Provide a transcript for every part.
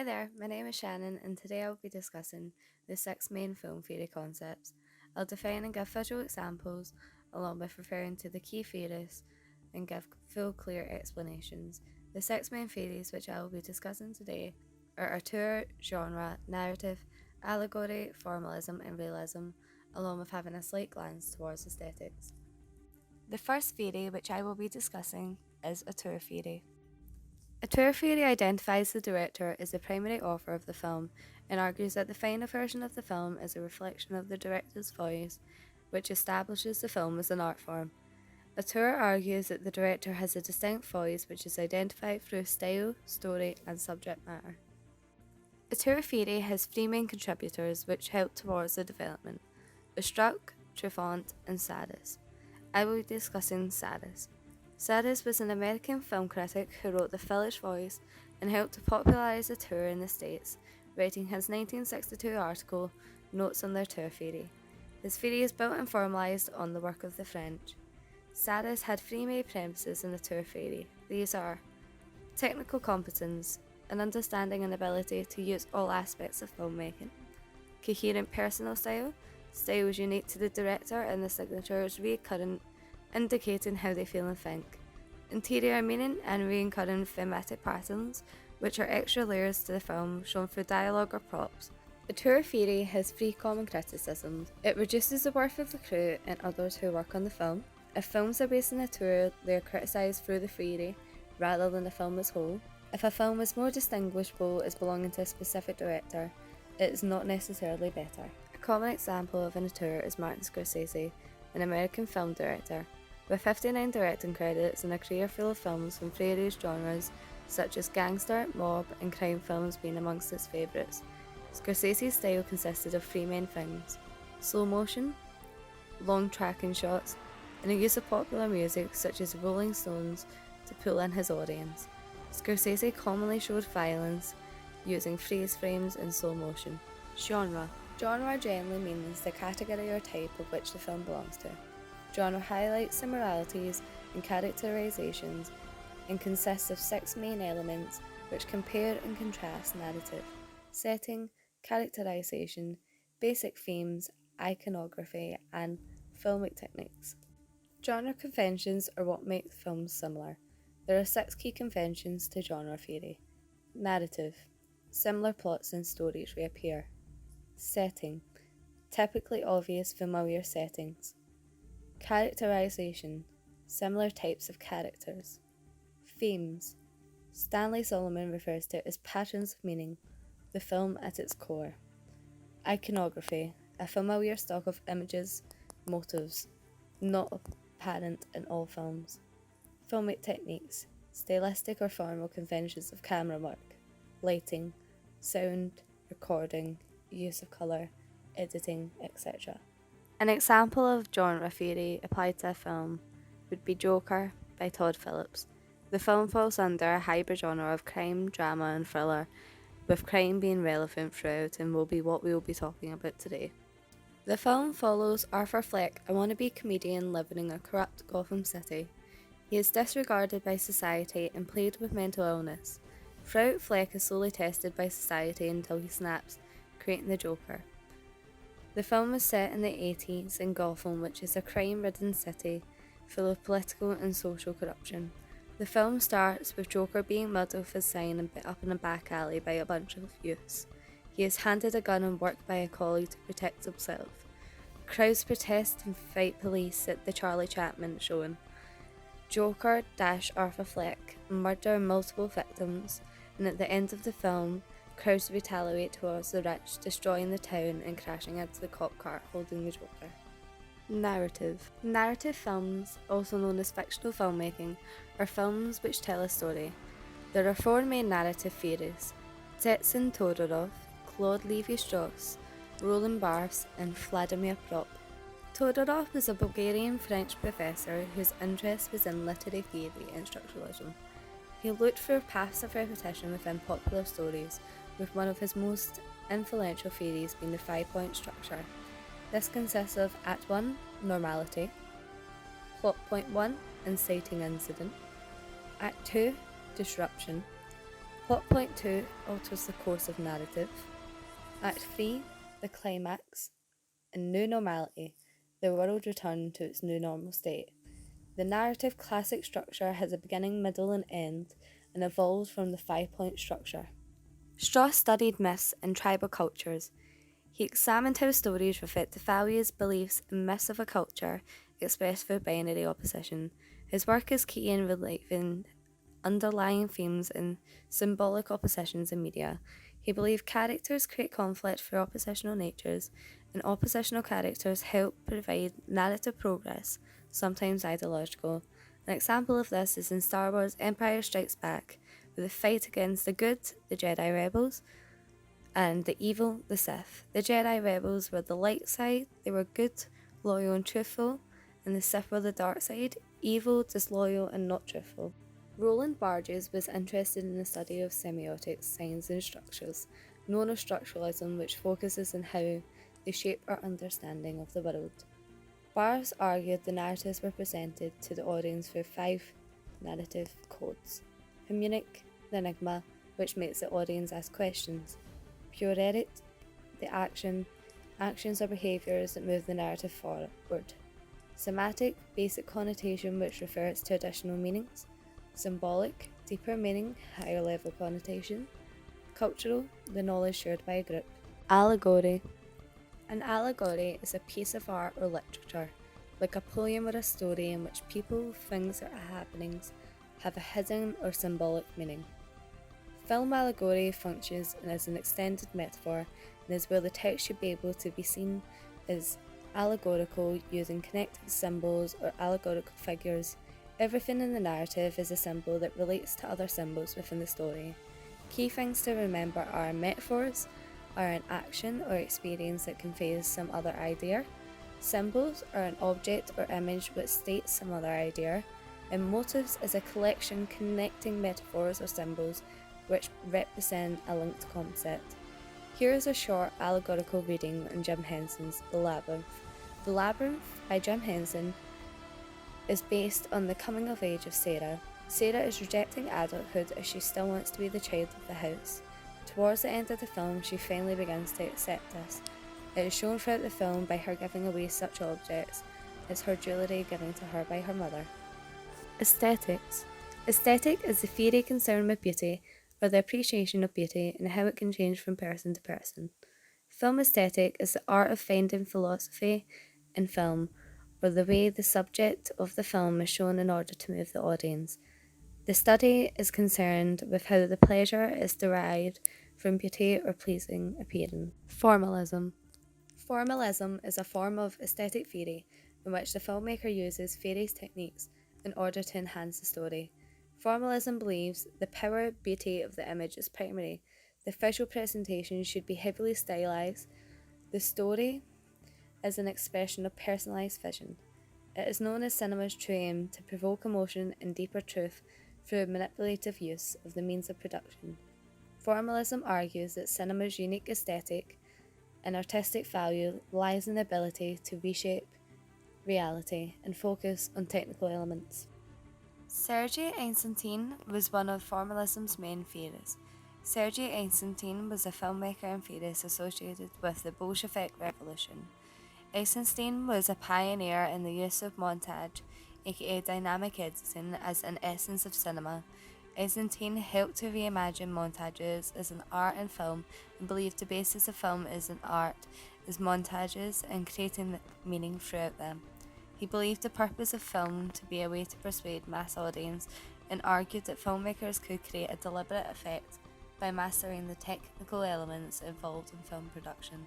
Hi there, my name is Shannon, and today I will be discussing the six main film theory concepts. I'll define and give visual examples, along with referring to the key theories and give full, clear explanations. The six main theories which I will be discussing today are auteur, genre, narrative, allegory, formalism, and realism, along with having a slight glance towards aesthetics. The first theory which I will be discussing is auteur theory. Auteur theory identifies the director as the primary author of the film and argues that the final version of the film is a reflection of the director's voice, which establishes the film as an art form. Auteur argues that the director has a distinct voice which is identified through style, story, and subject matter. Auteur theory has three main contributors which help towards the development: Struck, Truffaut, and Sadis. I will be discussing Sadis. Sadis was an American film critic who wrote The Village Voice and helped to popularize the tour in the States, writing his 1962 article, Notes on the Tour Theory. His theory is built and formalized on the work of the French. Sadis had three main premises in the tour theory. These are technical competence, an understanding and ability to use all aspects of filmmaking; coherent personal style, styles unique to the director and the signatures recurrent, indicating how they feel and think; interior meaning and recurring thematic patterns, which are extra layers to the film shown through dialogue or props. The tour theory has three common criticisms. It reduces the worth of the crew and others who work on the film. If films are based on a tour, they are criticised through the theory rather than the film as whole. If a film is more distinguishable as belonging to a specific director, it is not necessarily better. A common example of an auteur is Martin Scorsese, an American film director, with 59 directing credits and a career full of films from various genres such as gangster, mob, and crime films being amongst his favourites. Scorsese's style consisted of three main things: slow motion, long tracking shots, and the use of popular music such as Rolling Stones to pull in his audience. Scorsese commonly showed violence using freeze frames and slow motion. Genre. Genre generally means the category or type of which the film belongs to. Genre highlights similarities and characterizations and consists of six main elements which compare and contrast narrative, setting, characterization, basic themes, iconography, and filmic techniques. Genre conventions are what make films similar. There are six key conventions to genre theory. Narrative. Similar plots and stories reappear. Setting. Typically obvious, familiar settings. Characterization. Similar types of characters. Themes. Stanley Solomon refers to it as patterns of meaning, the film at its core. Iconography. A familiar stock of images, motives, not apparent in all films. Filmic techniques. Stylistic or formal conventions of camera work, lighting, sound, recording, use of colour, editing, etc. An example of genre theory applied to a film would be Joker by Todd Phillips. The film falls under a hybrid genre of crime, drama, and thriller, with crime being relevant throughout and will be what we will be talking about today. The film follows Arthur Fleck, a wannabe comedian living in a corrupt Gotham City. He is disregarded by society and plagued with mental illness. Throughout, Fleck is slowly tested by society until he snaps, creating the Joker. The film is set in the 80s in Gotham, which is a crime-ridden city full of political and social corruption. The film starts with Joker being mugged off his sign and beat up in a back alley by a bunch of youths. He is handed a gun and worked by a colleague to protect himself. Crowds protest and fight police at the Charlie Chaplin showing. Joker - Arthur Fleck murder multiple victims, and at the end of the film, crowds retaliate towards the rich, destroying the town and crashing into the cop car holding the Joker. Narrative. Narrative films, also known as fictional filmmaking, are films which tell a story. There are four main narrative theories: Tsetsin Todorov, Claude Lévi-Strauss, Roland Barthes, and Vladimir Prop. Todorov was a Bulgarian French professor whose interest was in literary theory and structuralism. He looked for paths of repetition within popular stories, with one of his most influential theories being the 5-point structure. This consists of Act 1, normality; Plot Point 1, inciting incident; Act 2, disruption; Plot point 2 alters the course of narrative. Act 3, the climax. In new normality, the world returned to its new normal state. The narrative classic structure has a beginning, middle, and end, and evolves from the 5-point structure. Strauss studied myths and tribal cultures. He examined how stories reflect the values, beliefs, and myths of a culture expressed through binary opposition. His work is key in relieving underlying themes and symbolic oppositions in media. He believed characters create conflict through oppositional natures, and oppositional characters help provide narrative progress, sometimes ideological. An example of this is in Star Wars Empire Strikes Back, with the fight against the good, the Jedi Rebels, and the evil, the Sith. The Jedi Rebels were the light side, they were good, loyal, and truthful, and the Sith were the dark side, evil, disloyal, and not truthful. Roland Barthes was interested in the study of semiotics, signs, and structures, known as structuralism, which focuses on how they shape our understanding of the world. Barthes argued the narratives were presented to the audience through 5 narrative codes: Hermeneutic, the enigma, which makes the audience ask questions; Pureric, the actions or behaviours that move the narrative forward; Semantic, basic connotation, which refers to additional meanings; Symbolic, deeper meaning, higher level connotation; Cultural, the knowledge shared by a group. Allegory. An allegory is a piece of art or literature, like a poem or a story in which people, things, or happenings have a hidden or symbolic meaning. Film allegory functions as an extended metaphor and is where the text should be able to be seen as allegorical using connected symbols or allegorical figures. Everything in the narrative is a symbol that relates to other symbols within the story. Key things to remember are metaphors are an action or experience that conveys some other idea. Symbols are an object or image which states some other idea. And motifs is a collection connecting metaphors or symbols which represent a linked concept. Here is a short allegorical reading on Jim Henson's The Labyrinth. The Labyrinth by Jim Henson is based on the coming of age of Sarah. Sarah is rejecting adulthood as she still wants to be the child of the house. Towards the end of the film, she finally begins to accept this. It is shown throughout the film by her giving away such objects as her jewellery given to her by her mother. Aesthetics. Aesthetic is the theory concerned with beauty, or the appreciation of beauty, and how it can change from person to person. Film aesthetic is the art of finding philosophy in film, or the way the subject of the film is shown in order to move the audience. The study is concerned with how the pleasure is derived from beauty or pleasing appearance. Formalism. Formalism is a form of aesthetic theory in which the filmmaker uses various techniques in order to enhance the story. Formalism believes the power beauty of the image is primary. The visual presentation should be heavily stylized. The story is an expression of personalized vision. It is known as cinema's true aim to provoke emotion and deeper truth through manipulative use of the means of production. Formalism argues that cinema's unique aesthetic and artistic value lies in the ability to reshape reality and focus on technical elements. Sergei Eisenstein was one of formalism's main theorists. Sergei Eisenstein was a filmmaker and theorist associated with the Bolshevik Revolution. Eisenstein was a pioneer in the use of montage, aka dynamic editing, as an essence of cinema. Eisenstein helped to reimagine montages as an art in film and believed the basis of film as an art is montages and creating meaning throughout them. He believed the purpose of film to be a way to persuade mass audience and argued that filmmakers could create a deliberate effect by mastering the technical elements involved in film production.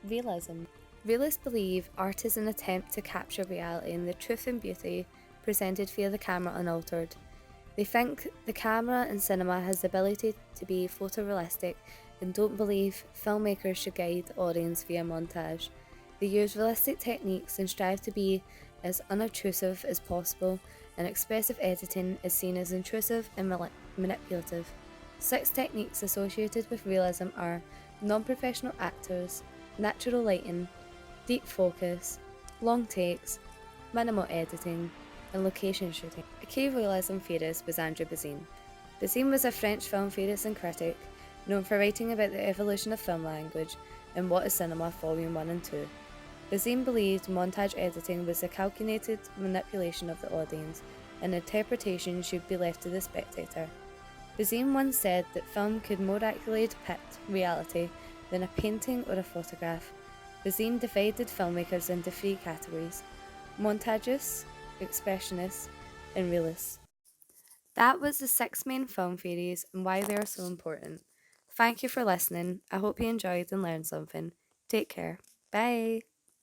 Realism. Realists believe art is an attempt to capture reality and the truth and beauty presented via the camera unaltered. They think the camera in cinema has the ability to be photorealistic and don't believe filmmakers should guide the audience via montage. They use realistic techniques and strive to be as unobtrusive as possible, and expressive editing is seen as intrusive and manipulative. 6 techniques associated with realism are non-professional actors, natural lighting, deep focus, long takes, minimal editing, and location shooting. A key realism theorist was Andrew Bazin. Bazin was a French film theorist and critic, known for writing about the evolution of film language in What is Cinema Volume 1 and 2. Bazin believed montage editing was a calculated manipulation of the audience, and interpretation should be left to the spectator. Bazin once said that film could more accurately depict reality than a painting or a photograph. Bazin divided filmmakers into three categories: montagists, expressionists, and realists. That was the six main film theories and why they are so important. Thank you for listening. I hope you enjoyed and learned something. Take care. Bye.